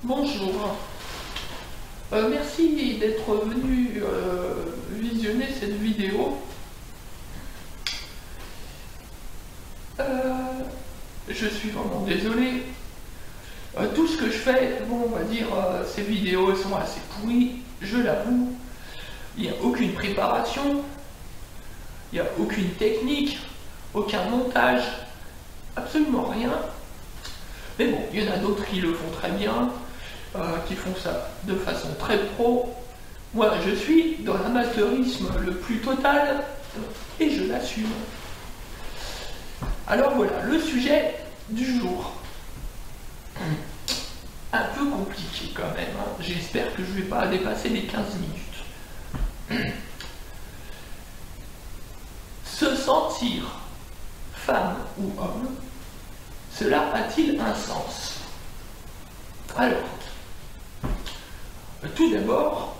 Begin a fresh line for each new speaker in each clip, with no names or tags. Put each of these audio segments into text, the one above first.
Bonjour. Merci d'être venu visionner cette vidéo. Je suis vraiment désolé. Tout ce que je fais, bon, on va dire, ces vidéos sont assez pourries, je l'avoue. Il n'y a aucune préparation, il n'y a aucune technique, aucun montage, absolument rien. Mais bon, il y en a d'autres qui le font très bien, qui font ça de façon très pro. Moi, je suis dans l'amateurisme le plus total et je l'assume. Alors voilà, le sujet du jour. Un peu compliqué quand même, hein. J'espère que je ne vais pas dépasser les 15 minutes. Se sentir femme ou homme, cela a-t-il un sens? Alors, tout d'abord,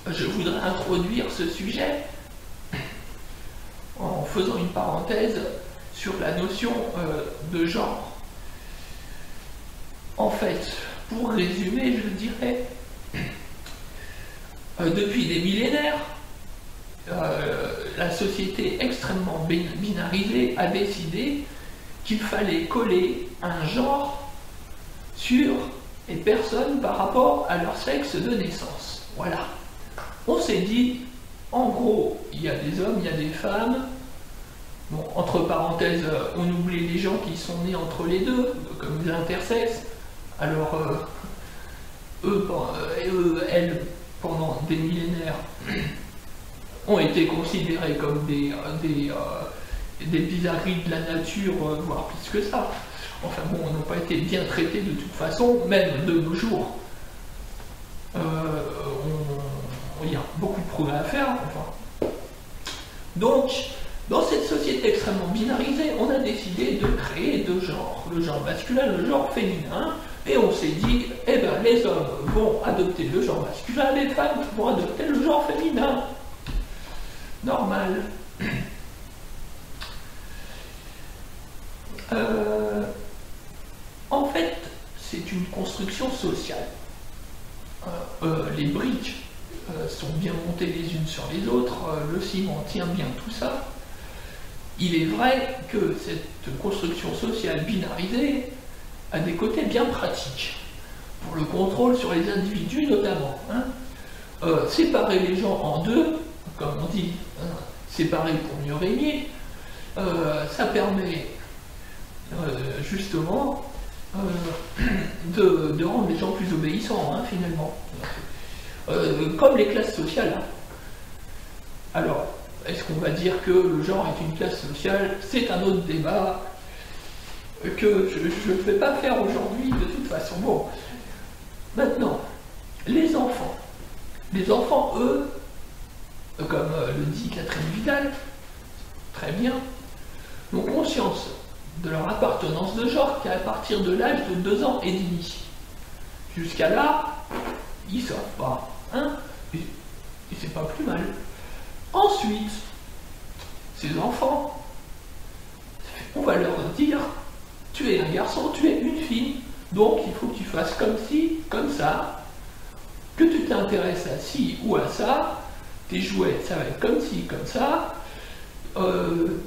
je voudrais introduire ce sujet en faisant une parenthèse sur la notion de genre. En fait, pour résumer, je dirais, depuis des millénaires, la société extrêmement binarisée a décidé qu'il fallait coller un genre sur les personnes par rapport à leur sexe de naissance. Voilà. On s'est dit, en gros, il y a des hommes, il y a des femmes. Bon, entre parenthèses, on oublie les gens qui sont nés entre les deux, comme les intersexes. Alors, elles, pendant des millénaires, ont été considérés comme des bizarreries de la nature, voire plus que ça. Enfin bon, n'ont pas été bien traités de toute façon, même de nos jours. Il y a beaucoup de progrès à faire. Enfin. Donc, dans cette société extrêmement binarisée, on a décidé de créer deux genres, le genre masculin et le genre féminin. Et on s'est dit, eh ben, les hommes vont adopter le genre masculin, les femmes vont adopter le genre féminin. Normal. En fait, c'est une construction sociale. Les briques sont bien montées les unes sur les autres, le ciment tient bien tout ça. Il est vrai que cette construction sociale binarisée a des côtés bien pratiques, pour le contrôle sur les individus notamment. Séparer les gens en deux, comme on dit, séparer pour mieux régner, ça permet justement de rendre les gens plus obéissants, finalement. Comme les classes sociales. Alors, est-ce qu'on va dire que le genre est une classe sociale? C'est un autre débat que je ne vais pas faire aujourd'hui de toute façon. Bon, maintenant, les enfants. Les enfants, eux, comme le dit Catherine Vidal, très bien, n'ont conscience de leur appartenance de genre qu'à partir de l'âge de 2 ans et demi. Jusqu'à là, ils ne savent pas, et c'est pas plus mal. Ensuite, ces enfants, on va leur dire, tu es un garçon, tu es une fille, donc il faut que tu fasses comme ci, comme ça, que tu t'intéresses à ci ou à ça, tes jouets, ça va être comme ci, comme ça,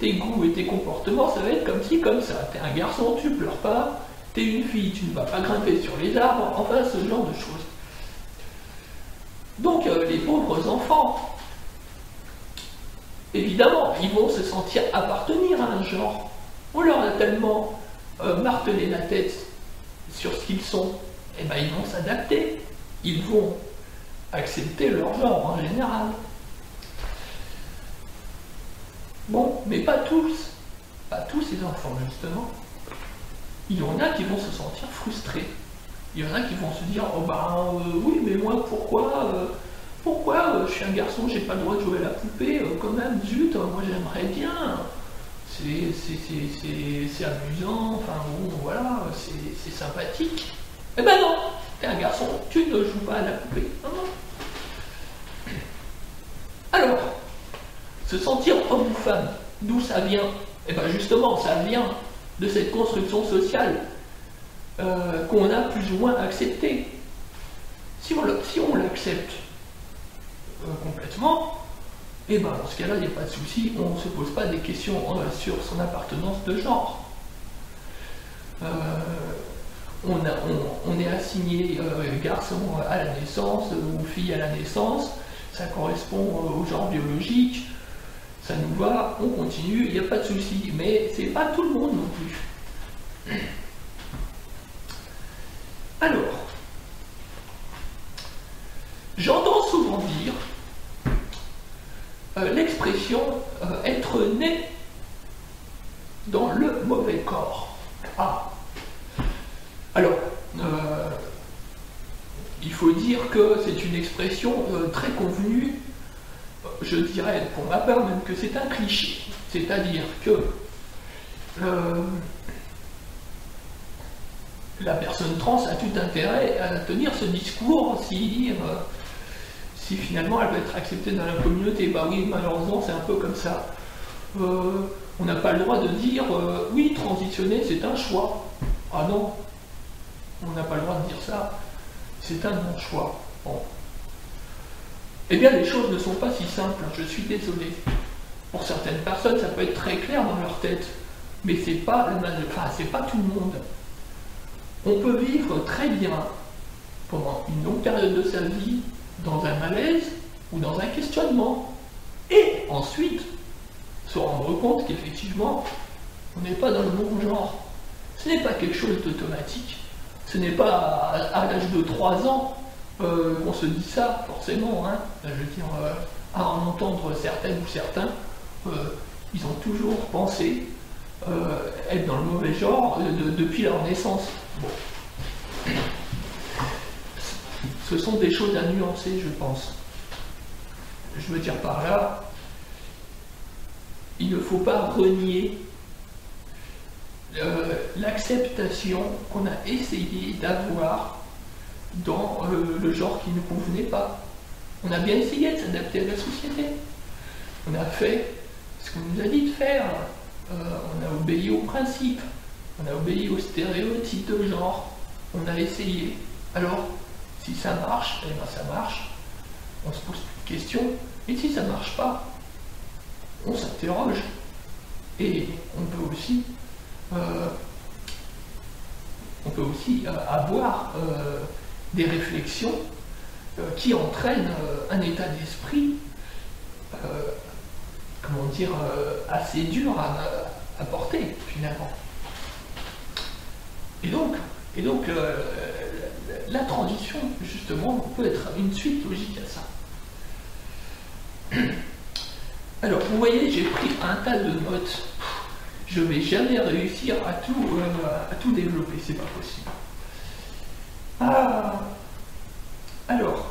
tes goûts et tes comportements, ça va être comme ci, comme ça. T'es un garçon, tu pleures pas, t'es une fille, tu ne vas pas grimper sur les arbres, enfin ce genre de choses. Donc les pauvres enfants, évidemment, ils vont se sentir appartenir à un genre. On leur a tellement martelé la tête sur ce qu'ils sont, et ben ils vont s'adapter, ils vont accepter leur genre en général. Bon, mais pas tous ces enfants justement. Il y en a qui vont se sentir frustrés. Il y en a qui vont se dire, oh oui, mais moi pourquoi je suis un garçon, j'ai pas le droit de jouer à la poupée, quand même, zut, moi j'aimerais bien. C'est amusant, enfin bon, voilà, c'est sympathique. Eh ben non, t'es un garçon, tu ne joues pas à la poupée. Non, non. Alors, se sentir homme ou femme, d'où ça vient? Eh bien justement, ça vient de cette construction sociale qu'on a plus ou moins accepté. Si on l'accepte complètement, et ben dans ce cas-là, il n'y a pas de souci, on ne se pose pas des questions sur son appartenance de genre. On est assigné garçon à la naissance ou fille à la naissance, ça correspond au genre biologique, ça nous va, on continue, il n'y a pas de souci, mais c'est pas tout le monde non plus. Alors, j'entends souvent dire l'expression être né dans le mauvais corps. Ah. Alors, il faut dire que c'est une expression très convenue, je dirais pour ma part même que c'est un cliché. C'est-à-dire que la personne trans a tout intérêt à tenir ce discours si finalement elle va être acceptée dans la communauté. Bah oui, malheureusement c'est un peu comme ça. On n'a pas le droit de dire oui, transitionner c'est un choix. Ah non, on n'a pas le droit de dire ça, c'est un non-choix. Bon. Eh bien les choses ne sont pas si simples, je suis désolé. Pour certaines personnes ça peut être très clair dans leur tête, mais c'est pas tout le monde. On peut vivre très bien pendant une longue période de sa vie dans un malaise ou dans un questionnement, et ensuite se rendre compte qu'effectivement on n'est pas dans le bon genre. Ce n'est pas quelque chose d'automatique, ce n'est pas à l'âge de 3 ans qu'on se dit ça, forcément, hein. Je veux dire, à en entendre certaines ou certains, ils ont toujours pensé être dans le mauvais genre depuis leur naissance. Bon. Ce sont des choses à nuancer, je pense. Je veux dire par là, il ne faut pas renier l'acceptation qu'on a essayé d'avoir dans le genre qui ne convenait pas. On a bien essayé de s'adapter à la société. On a fait ce qu'on nous a dit de faire. On a obéi aux principes. On a obéi aux stéréotypes de genre. On a essayé. Alors, si ça marche, eh ben ça marche. On se pose plus de questions. Et si ça ne marche pas, on s'interroge. Et on peut aussi avoir des réflexions qui entraînent un état d'esprit, comment dire, assez dur à porter finalement. Et donc la transition, justement, peut être une suite logique à ça. Alors, vous voyez, j'ai pris un tas de notes. Je ne vais jamais réussir à tout développer, c'est pas possible. Alors,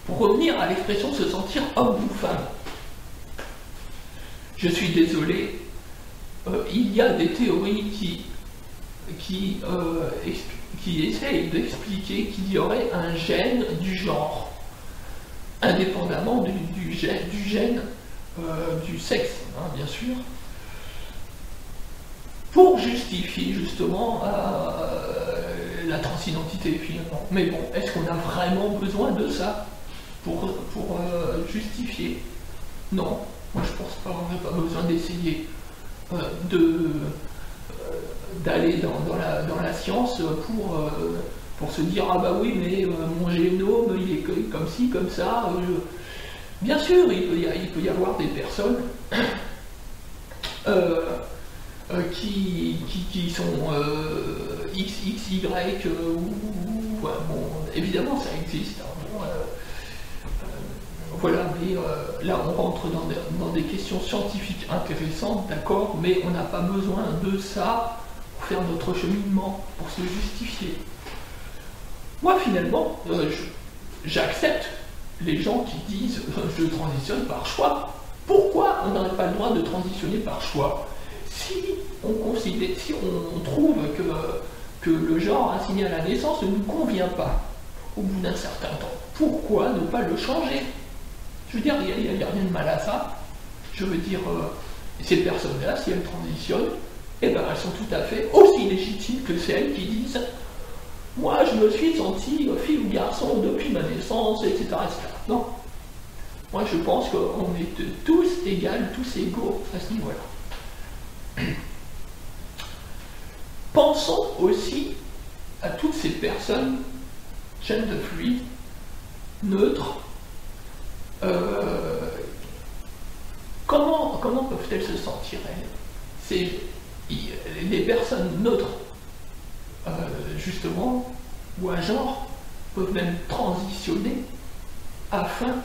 pour revenir à l'expression se sentir homme ou femme, je suis désolé, il y a des théories qui essayent d'expliquer qu'il y aurait un gène du genre, indépendamment du gène du sexe, hein, bien sûr, pour justifier justement la transidentité finalement. Mais bon, est-ce qu'on a vraiment besoin de ça pour justifier? Non, moi je pense pas, on n'a pas besoin d'essayer d'aller dans la science pour se dire ah bah oui mais mon génome il est comme ci, comme ça. Bien sûr, il peut y avoir des personnes qui sont XY ou bon, évidemment ça existe. Hein, bon, voilà, mais là on rentre dans des questions scientifiques intéressantes, d'accord, mais on n'a pas besoin de ça pour faire notre cheminement, pour se justifier. Moi finalement, j'accepte les gens qui disent je transitionne par choix. Pourquoi on n'aurait pas le droit de transitionner par choix? Si on trouve que le genre assigné à la naissance ne nous convient pas au bout d'un certain temps, pourquoi ne pas le changer? Je veux dire, il n'y a rien de mal à ça. Je veux dire, ces personnes-là, si elles transitionnent, eh ben, elles sont tout à fait aussi légitimes que celles qui disent « Moi, je me suis senti fille ou garçon depuis ma naissance, etc. etc. » Non. Moi, je pense qu'on est tous égaux, tous égaux à ce niveau-là. Pensons aussi à toutes ces personnes, gender fluides, neutres. Comment peuvent-elles se sentir, elles? Les personnes neutres, justement, ou un genre, peuvent même transitionner afin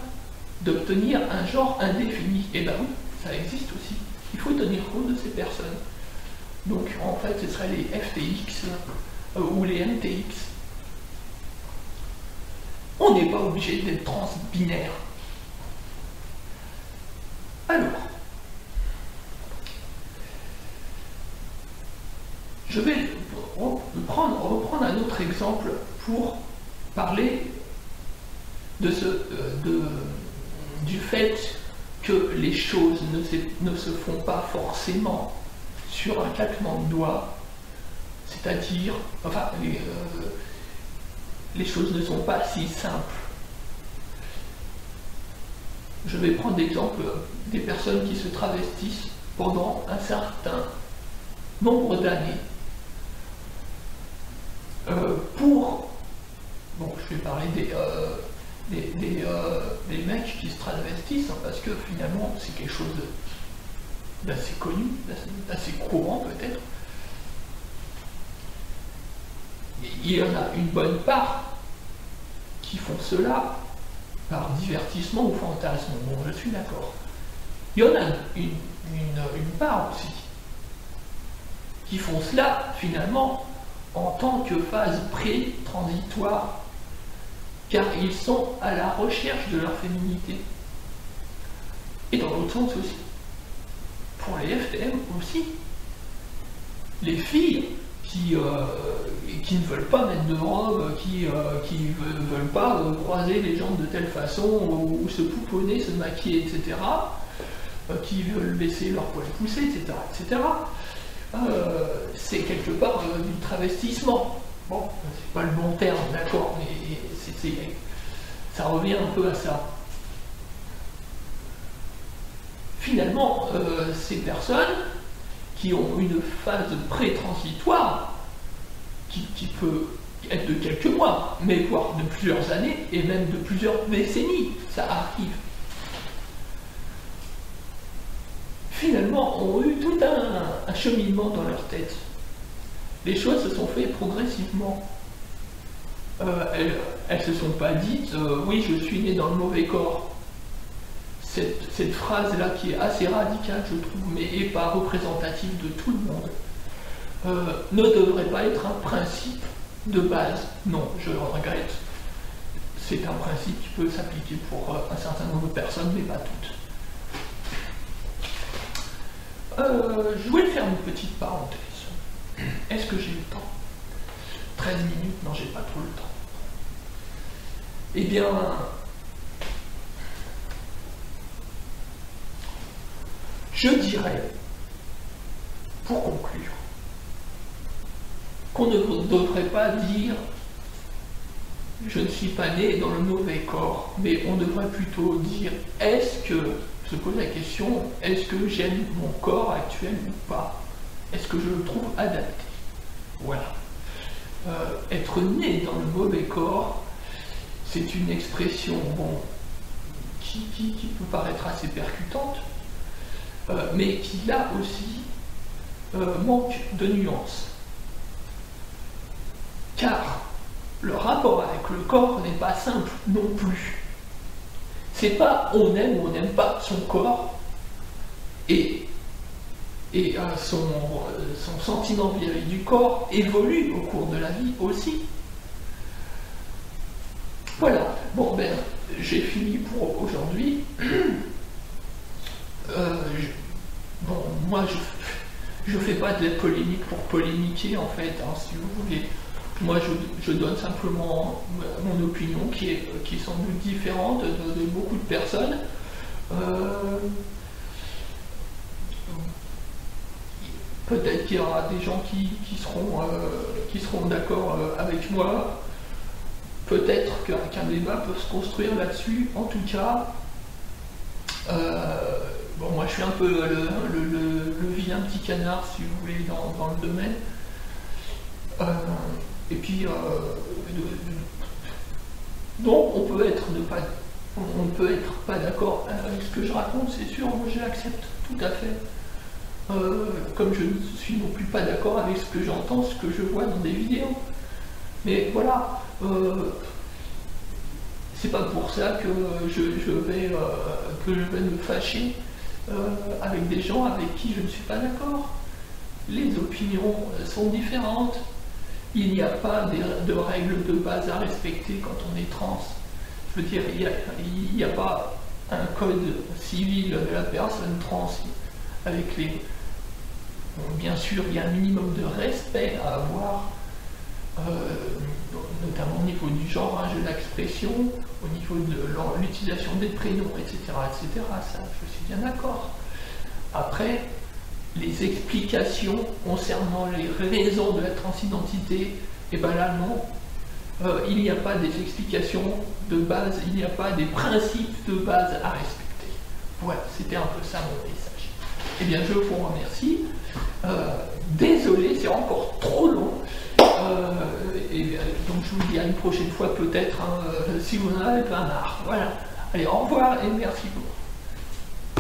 d'obtenir un genre indéfini. Et bien oui, ça existe aussi. Il faut tenir compte de ces personnes. Donc en fait, ce seraient les FTX ou les MTX. On n'est pas obligé d'être transbinaire. Alors, je vais reprendre un autre exemple pour parler de du fait que les choses ne se font pas forcément sur un claquement de doigts, c'est-à-dire, enfin, les choses ne sont pas si simples. Je vais prendre l'exemple des personnes qui se travestissent pendant un certain nombre d'années. Bon, je vais parler des mecs qui se travestissent, hein, parce que finalement c'est quelque chose d'assez connu, d'assez courant peut-être. Il y en a une bonne part qui font cela par divertissement ou fantasme. Bon, je suis d'accord. Il y en a une part aussi qui font cela finalement en tant que phase pré-transitoire, car ils sont à la recherche de leur féminité. Et dans l'autre sens aussi. Pour les FTM aussi. Les filles qui ne veulent pas mettre de robe, qui ne veulent pas croiser les jambes de telle façon, ou se pouponner, se maquiller, etc., qui veulent baisser leurs poils poussés, etc., etc., c'est quelque part du travestissement. Bon, c'est pas le bon terme, d'accord, mais ça revient un peu à ça. Finalement, ces personnes qui ont une phase pré-transitoire, qui peut être de quelques mois, mais voire de plusieurs années, et même de plusieurs décennies, ça arrive. Finalement, ont eu tout un cheminement dans leur tête. Les choses se sont faites progressivement. Elles se sont pas dites oui, je suis né dans le mauvais corps. Cette phrase-là qui est assez radicale, je trouve, mais n'est pas représentative de tout le monde, ne devrait pas être un principe de base. Non, je le regrette. C'est un principe qui peut s'appliquer pour un certain nombre de personnes, mais pas toutes. Je voulais faire une petite parenthèse. Est-ce que j'ai le temps? 13 minutes? Non, j'ai pas trop le temps. Eh bien, je dirais, pour conclure, qu'on ne devrait pas dire « je ne suis pas né dans le mauvais corps », mais on devrait plutôt dire « est-ce que », se pose la question, est-ce que j'aime mon corps actuel ou pas? Est-ce que je le trouve adapté? Voilà. Être né dans le mauvais corps, c'est une expression bon, qui peut paraître assez percutante, mais qui là aussi manque de nuances. Car le rapport avec le corps n'est pas simple non plus. C'est pas on aime ou on n'aime pas son corps et son sentiment vis-à-vis du corps évolue au cours de la vie aussi. Voilà, bon ben j'ai fini pour aujourd'hui. Bon, moi je fais pas de la polémique pour polémiquer en fait, hein, si vous voulez. Moi je donne simplement mon opinion qui est sans doute différente de beaucoup de personnes. peut-être qu'il y aura des gens qui seront d'accord avec moi. Peut-être qu'un débat peut se construire là-dessus. En tout cas, bon, moi je suis un peu le vilain petit canard, si vous voulez, dans le domaine. Et puis, donc on peut être pas d'accord avec ce que je raconte, c'est sûr, moi je l'accepte tout à fait. Comme je ne suis non plus pas d'accord avec ce que j'entends, ce que je vois dans des vidéos. Mais voilà, c'est pas pour ça que je vais me fâcher avec des gens avec qui je ne suis pas d'accord. Les opinions sont différentes. Il n'y a pas de règles de base à respecter quand on est trans. Je veux dire, il n'y a pas un code civil de la personne trans avec les... Bon, bien sûr, il y a un minimum de respect à avoir, notamment au niveau du genre, de l'expression, au niveau de l'utilisation des prénoms, etc., etc. Ça, je suis bien d'accord. Après, les explications concernant les raisons de la transidentité, et bien là non, il n'y a pas des explications de base, il n'y a pas des principes de base à respecter. Voilà, c'était un peu ça mon message. Eh bien je vous remercie. Désolé, c'est encore trop long. Donc je vous dis à une prochaine fois peut-être, si vous en avez pas marre. Voilà. Allez, au revoir et merci beaucoup.